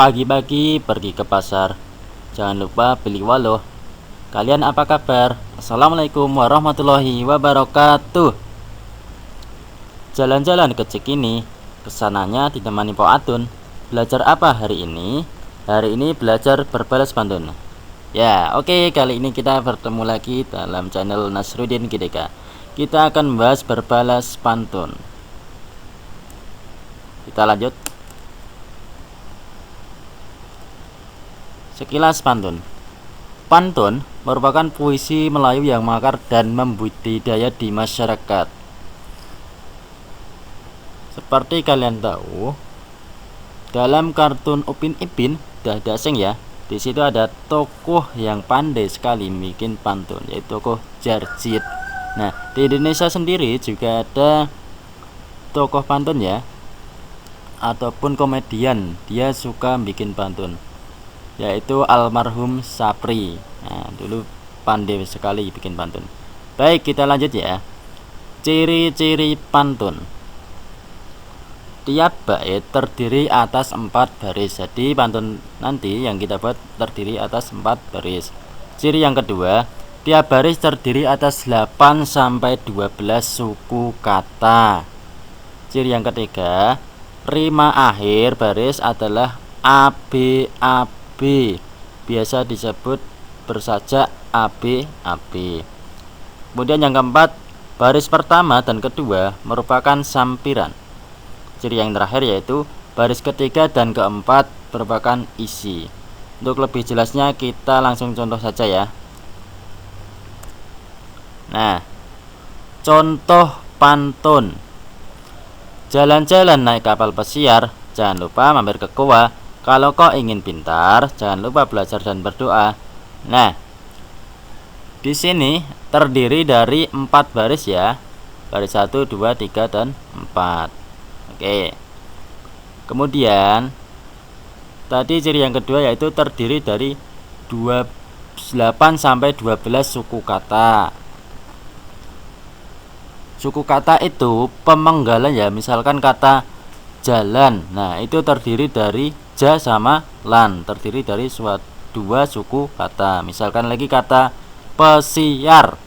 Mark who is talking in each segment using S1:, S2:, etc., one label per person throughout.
S1: Pagi-pagi pergi ke pasar, jangan lupa beli waloh. Kalian apa kabar? Assalamualaikum warahmatullahi wabarakatuh. Jalan-jalan ke Cikini, kesananya ditemani Po Atun. Belajar apa hari ini? Hari ini belajar berbalas pantun. Ya, oke, kali ini kita bertemu lagi dalam channel Nasruddin GDK. Kita akan membahas berbalas pantun. Kita lanjut. Sekilas pantun. Pantun merupakan puisi Melayu yang makar dan membudidaya di masyarakat. Seperti kalian tahu, dalam kartun Upin Ipin, dah dasing ya, di situ ada tokoh yang pandai sekali bikin pantun, yaitu tokoh Jarjit. Nah, di Indonesia sendiri juga ada tokoh pantun ya, ataupun komedian, dia suka bikin pantun, yaitu almarhum Sapri. Nah, dulu pandai sekali bikin pantun. Baik, kita lanjut ya. Ciri-ciri pantun. Tiap bait terdiri atas 4 baris. Jadi pantun nanti yang kita buat terdiri atas 4 baris. Ciri yang kedua, tiap baris terdiri atas 8 sampai 12 suku kata. Ciri yang ketiga, rima akhir baris adalah ABAB, biasa disebut bersajak AB. Kemudian yang keempat, baris pertama dan kedua merupakan sampiran. Ciri yang terakhir yaitu baris ketiga dan keempat merupakan isi. Untuk lebih jelasnya kita langsung contoh saja ya. Nah, contoh pantun. Jalan-jalan naik kapal pesiar, jangan lupa mampir ke goa. Kalau kau ingin pintar, jangan lupa belajar dan berdoa. Nah, di sini terdiri dari 4 baris ya. Baris 1, 2, 3, dan 4. Oke. Kemudian tadi ciri yang kedua yaitu terdiri dari 8 sampai 12 suku kata. Suku kata itu pemenggalan ya, misalkan kata jalan. Nah, itu terdiri dari ja sama lan, terdiri dari 2 suku kata. Misalkan lagi kata pesiar,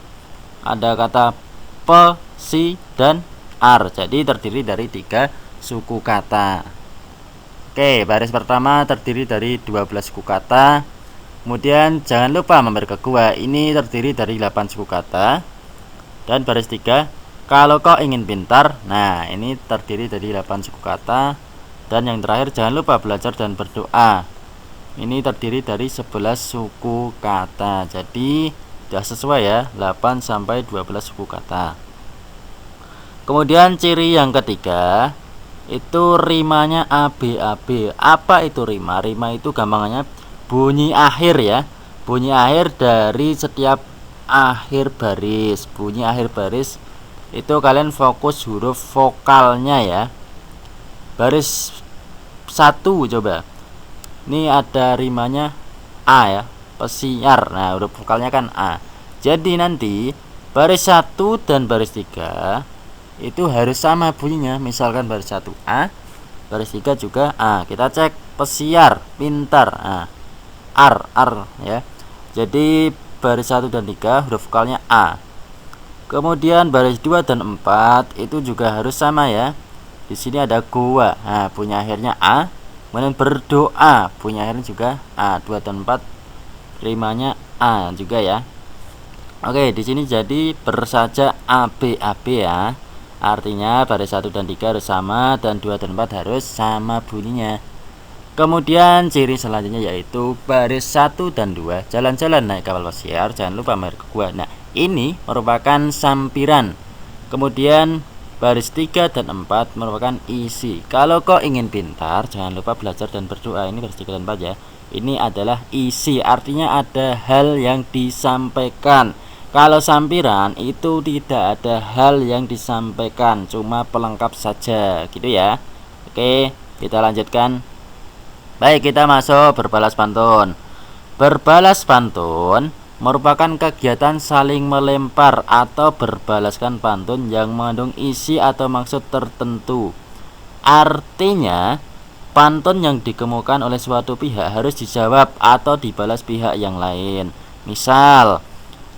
S1: ada kata pesi dan ar, jadi terdiri dari 3 suku kata. Oke, baris pertama terdiri dari 12 suku kata. Kemudian jangan lupa mampir ke gua, ini terdiri dari 8 suku kata. Dan baris 3, kalau kau ingin pintar, nah ini terdiri dari 8 suku kata. Dan yang terakhir, jangan lupa belajar dan berdoa, ini terdiri dari 11 suku kata. Jadi sudah sesuai ya, 8 sampai 12 suku kata. Kemudian ciri yang ketiga itu rimanya ABAB. Apa itu rima? Rima itu gampangannya bunyi akhir ya. Bunyi akhir dari setiap akhir baris. Bunyi akhir baris itu kalian fokus huruf vokalnya ya. Baris 1 coba. Ini ada rimanya A ya, pesiar. Nah, huruf vokalnya kan A. Jadi nanti baris 1 dan baris 3 itu harus sama bunyinya. Misalkan baris 1 A, baris 3 juga A. Kita cek pesiar, pintar. Nah, ar ya. Jadi baris 1 dan 3 huruf vokalnya A. Kemudian baris 2 dan 4 itu juga harus sama ya. Di sini ada goa. Nah, bunyi akhirnya A. Kemudian berdoa, bunyi akhirnya juga A. 2 dan 4 rimanya A juga ya. Oke, di sini jadi bersajak ABAB ya. Artinya baris 1 dan 3 harus sama, dan 2 dan 4 harus sama bunyinya. Kemudian ciri selanjutnya yaitu baris 1 dan 2 jalan-jalan naik kapal pesiar, jangan lupa mampir ke gua. Nah, ini merupakan sampiran. Kemudian baris 3 dan 4 merupakan isi. Kalau kau ingin pintar, jangan lupa belajar dan berdoa, ini baris 3 dan 4 ya. Ini adalah isi, artinya ada hal yang disampaikan. Kalau sampiran itu tidak ada hal yang disampaikan, cuma pelengkap saja gitu ya. Oke, kita lanjutkan. Baik, kita masuk berbalas pantun. Berbalas pantun merupakan kegiatan saling melempar atau berbalaskan pantun yang mengandung isi atau maksud tertentu. Artinya pantun yang dikemukakan oleh suatu pihak harus dijawab atau dibalas pihak yang lain. Misal,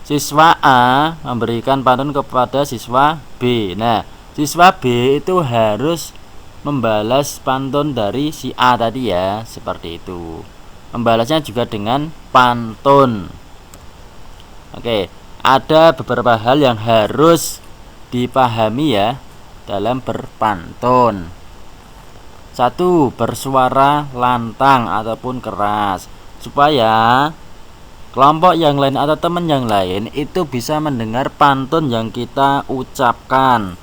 S1: siswa A memberikan pantun kepada siswa B. Nah, siswa B itu harus membalas pantun dari si A tadi ya, seperti itu. Membalasnya juga dengan pantun. Oke, ada beberapa hal yang harus dipahami ya dalam berpantun. 1. Bersuara lantang ataupun keras supaya kelompok yang lain atau teman yang lain itu bisa mendengar pantun yang kita ucapkan.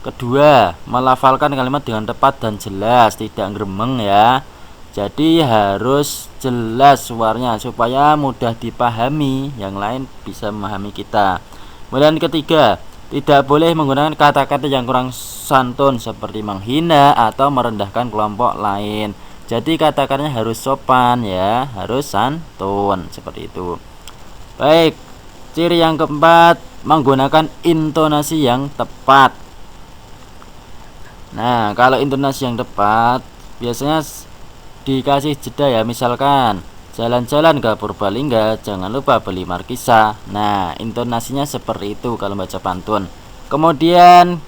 S1: Kedua, melafalkan kalimat dengan tepat dan jelas, tidak gremeng ya. Jadi harus jelas suaranya supaya mudah dipahami, yang lain bisa memahami kita. Kemudian ketiga, tidak boleh menggunakan kata-kata yang kurang santun seperti menghina atau merendahkan kelompok lain. Jadi kata-katanya harus sopan ya, harus santun seperti itu. Baik, ciri yang keempat, menggunakan intonasi yang tepat. Nah, kalau intonasi yang tepat biasanya dikasih jeda ya, misalkan jalan-jalan ke Purbalingga, jangan lupa beli markisa. Nah, intonasinya seperti itu kalau baca pantun. Kemudian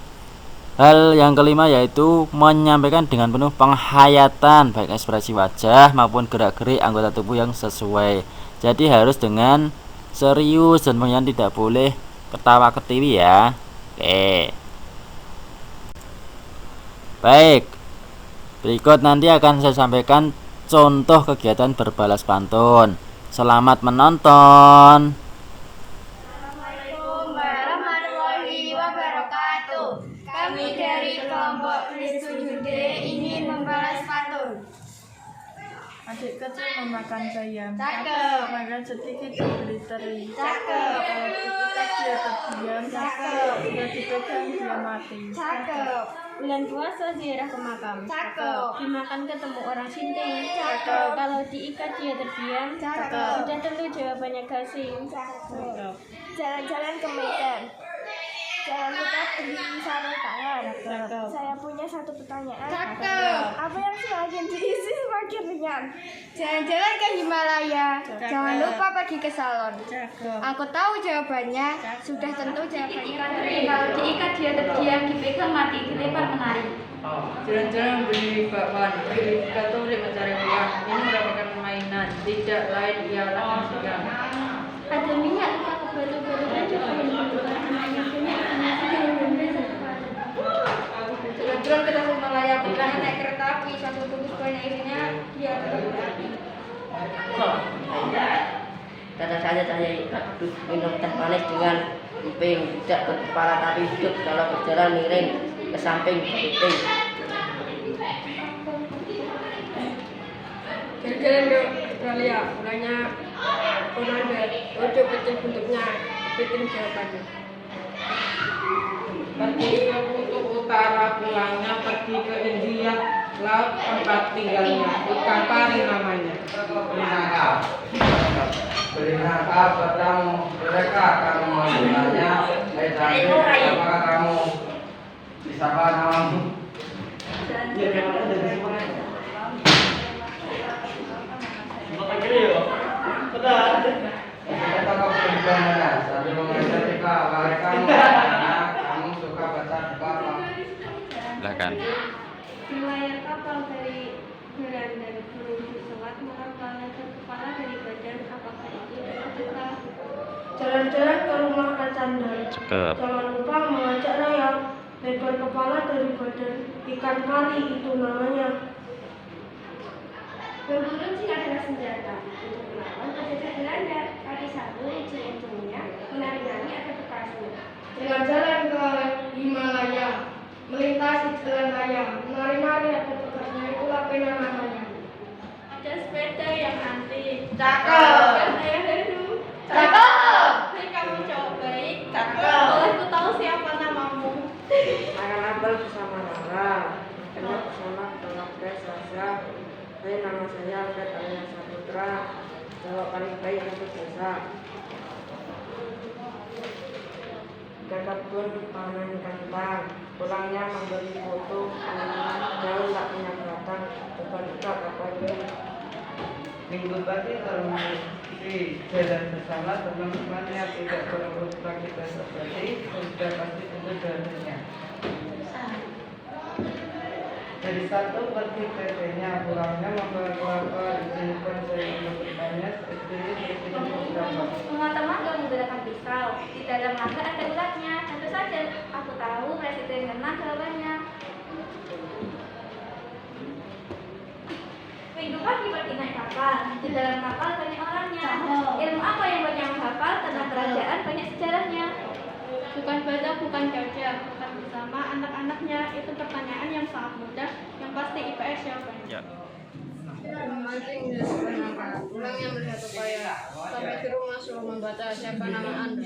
S1: hal yang kelima yaitu menyampaikan dengan penuh penghayatan, baik ekspresi wajah maupun gerak-gerik anggota tubuh yang sesuai. Jadi harus dengan serius dan kemudian tidak boleh ketawa-ketiwi ya. Oke. Baik, berikut nanti akan saya sampaikan contoh kegiatan berbalas pantun. Selamat menonton.
S2: Assalamualaikum warahmatullahi wabarakatuh. Kami dari kelompok Kristus ingin membalas pantun.
S3: Adik kecil memakan bayam.
S2: Cakep.
S3: Makan sedikit diberi teri.
S2: Cakep.
S3: Kalau dipegang dia terdiam.
S2: Cakep.
S3: Bila dipegang dia mati.
S2: Cakep.
S4: Bulan puasa ziarah ke makam.
S2: Cakep.
S4: Dimakan ketemu orang sinting.
S2: Cakep.
S4: Kalau diikat dia terdiam.
S2: Cakep.
S4: Sudah tentu jawabannya gasing.
S2: Cakep. Jalan-jalan ke Medan. Jangan lupa beli sarung tangan.
S4: Cakep.
S2: Saya punya satu pertanyaan.
S4: Cakep.
S2: Apa yang semakin diisi semakin ringan? Jalan-jalan ke Himalaya. Jangan lupa pergi ke salon.
S3: Cakep.
S2: Aku tahu jawabannya. Sudah tentu jawabannya.
S4: Kalau diikat dia terdiam, dipegang mati, dilempar menari.
S5: Jalan-jalan beli bakwan, beli katolik mencari uang. Ini merupakan mainan, tidak lain ialah musikan.
S4: Ada minyak lupa ke batu-batu dan juga menunjukkan anaknya punya
S2: Jalan-jalan ke Tasikmalaya, pulangnya naik kereta api. Satu bungkus banyak isinya dia api.
S6: Kata saya harus minum teh manis dengan emping, tidak berkepala tapi hidup kalau berjalan miring ke samping keriting.
S2: Jalan-jalan ke Australia, pulangnya Konanda, ojo kecil bentuknya, kepiting jawabannya.
S5: Pergi ke kutub utara, pulangnya pergi ke India, laut tempat tinggalnya, ikan pari namanya.
S7: Berinakah bertemu mereka kamu mengenalnya? Apakah kamu siapa namamu? Kita kau berbicara sambil mengajari kabar kamu. Kamu suka baca apa?
S1: Silakan.
S4: Di layar kapal dari Belanda menuju pesawat, maka kepala dari badan, apakah itu kita?
S2: Jalan-jalan ke rumah Kak Chandra.
S1: Cakep.
S2: Jangan lupa mengajak rayap. Lebar kepala dari badan, ikan kali itu namanya.
S4: Berburu jika adalah senjata. Untuk melawan penjajah Belanda, kaki satu ujung-ujungnya, menari-nari ada bekasnya.
S2: Jalan-jalan ke Himalaya, melintasi jalan raya, menari-nari atau bekasnya, itulah pena namanya.
S4: Ada sepeda yang antik.
S2: Cakep.
S4: Yang saya dulu.
S2: Cakep.
S4: Hai, kamu cowok baik.
S2: Cakep.
S4: Boleh ku tahu siapa namamu?
S5: Makan apel bersama Rara, enak bersama Dolores Rasa. Hai, nama saya Alfred alias Saputra. Jawab paling baik untuk desa. Ke kebun panen kentang, pulangnya membeli foto, jauh tak punya batang, tetap apa itu?
S7: Minggu pagi termesti jalan bersama teman-teman yang tidak perlu kita seperti sudah pasti tentu jalannya. Dari satu pergi PT-nya, pulangnya membawa kelapa, izinkan saya untuk bertanya, SBY presiden beberapa.
S4: Teman-teman gak menggunakan pisau. Di dalam naga ada ulatnya. Tentu saja aku tahu presiden kena jawabannya. Minggu pagi pergi naik kapal. Di dalam kapal banyak orangnya. Ilmu apa yang banyak menghafal tentang kerajaan banyak sejarahnya. Bukan baca, bukan baca, bukan bersama anak-anaknya. Itu pertanyaan yang sangat mudah. Yang pasti IPS jawabannya.
S1: Ya.
S2: Mancing di sekolah. Pulangnya melihat upaya. Sampai di rumah suruh membaca siapa nama Anda.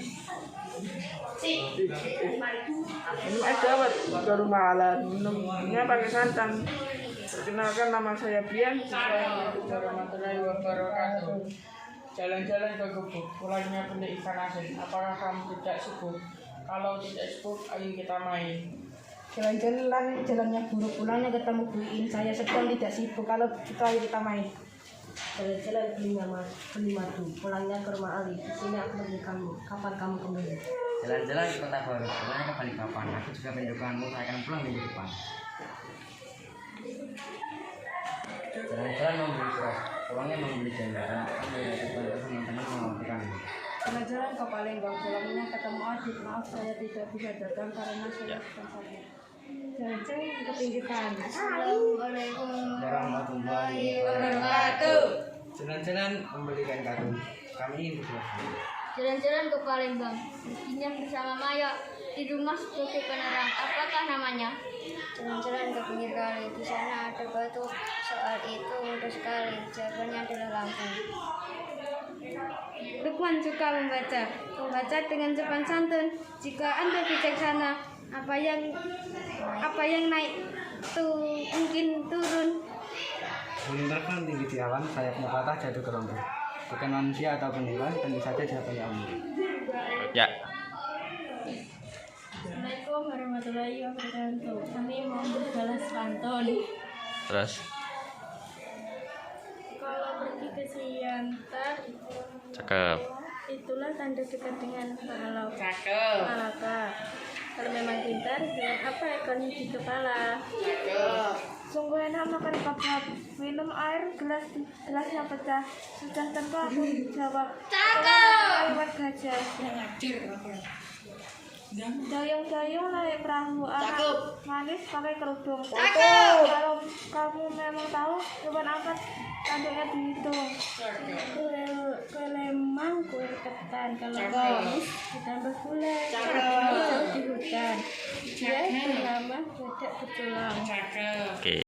S3: Minum es dawet baru malam. Minumnya pakai santan. Perkenalkan, nama saya Bian.
S7: Assalamualaikum warahmatullahi wabarakatuh. Jalan-jalan ke gubuk, pulangnya beli ikan asin. Apakah kamu tidak sibuk? Kalau tidak sibuk, ayo kita main.
S2: Jalan-jalan jalannya buruk, pulangnya ketemu Bu Iin. Saya sedang tidak sibuk, kalau gitu ayo kita main.
S6: Jalan-jalan beli madu, pulangnya ke rumah Ali. Di sini aku beli kamu. Kapan kamu kembali?
S8: Jalan-jalan ke kota baru, pulangnya ke Balikpapan. Aku juga merindukanmu, saya akan pulang minggu depan. Jalan-jalan membeli beras, pulangnya membeli jenggot. Aku melihat teman-teman mengamalkanmu.
S2: Jalan-jalan ke Palembang, pulangnya ketemu Adit. Maaf saya tidak bisa datang karena saya sedang sakit. Jalan-jalan ke pinggir pantai. Assalamualaikum
S8: Warahmatullahi
S2: wabarakatuh.
S7: Jalan-jalan membelikan karung. Kami ingin berdoa.
S4: Jalan-jalan ke Palembang. Izinnya bersama Maya. Di rumah sebagai penerang. Apakah namanya?
S9: Jalan-jalan ke pinggir kali, di sana ada batu. Soal itu mudah sekali, jawabannya adalah lampu.
S4: Lukman suka membaca dengan sopan santun. Jika Anda bijaksana, apa yang naik mungkin turun.
S7: Melintangkan tinggi di awan, sayapnya patah jatuh ke lumpur. Bukan manusia ataupun hewan, tentu saja jawabannya Allah.
S1: Ya.
S3: Assalamualaikum warahmatullahi wabarakatuh. Kami mau berbalas pantun.
S1: Terus
S3: Kalau pergi ke Siantar,
S1: cakep.
S3: itulah tanda dekat dengan pahala.
S2: Cakep.
S3: Malaka. Kalau memang pintar, dengan apa ekornya di kepala?
S2: Cakep.
S3: Sungguh enak makan kebab. Minum air, gelasnya pecah. Sudah tentu aku jawab. Cakep. Lewat gajah. Dayung-dayung naik perahu, anak manis pakai kerudung. Kalau kamu memang tahu, coba angkat tanduknya dihitung. Kelemang kue ketan, kalau manis ditambah gula. Jauh di hutan, dia bernama Dedek Petulang.
S1: Oke.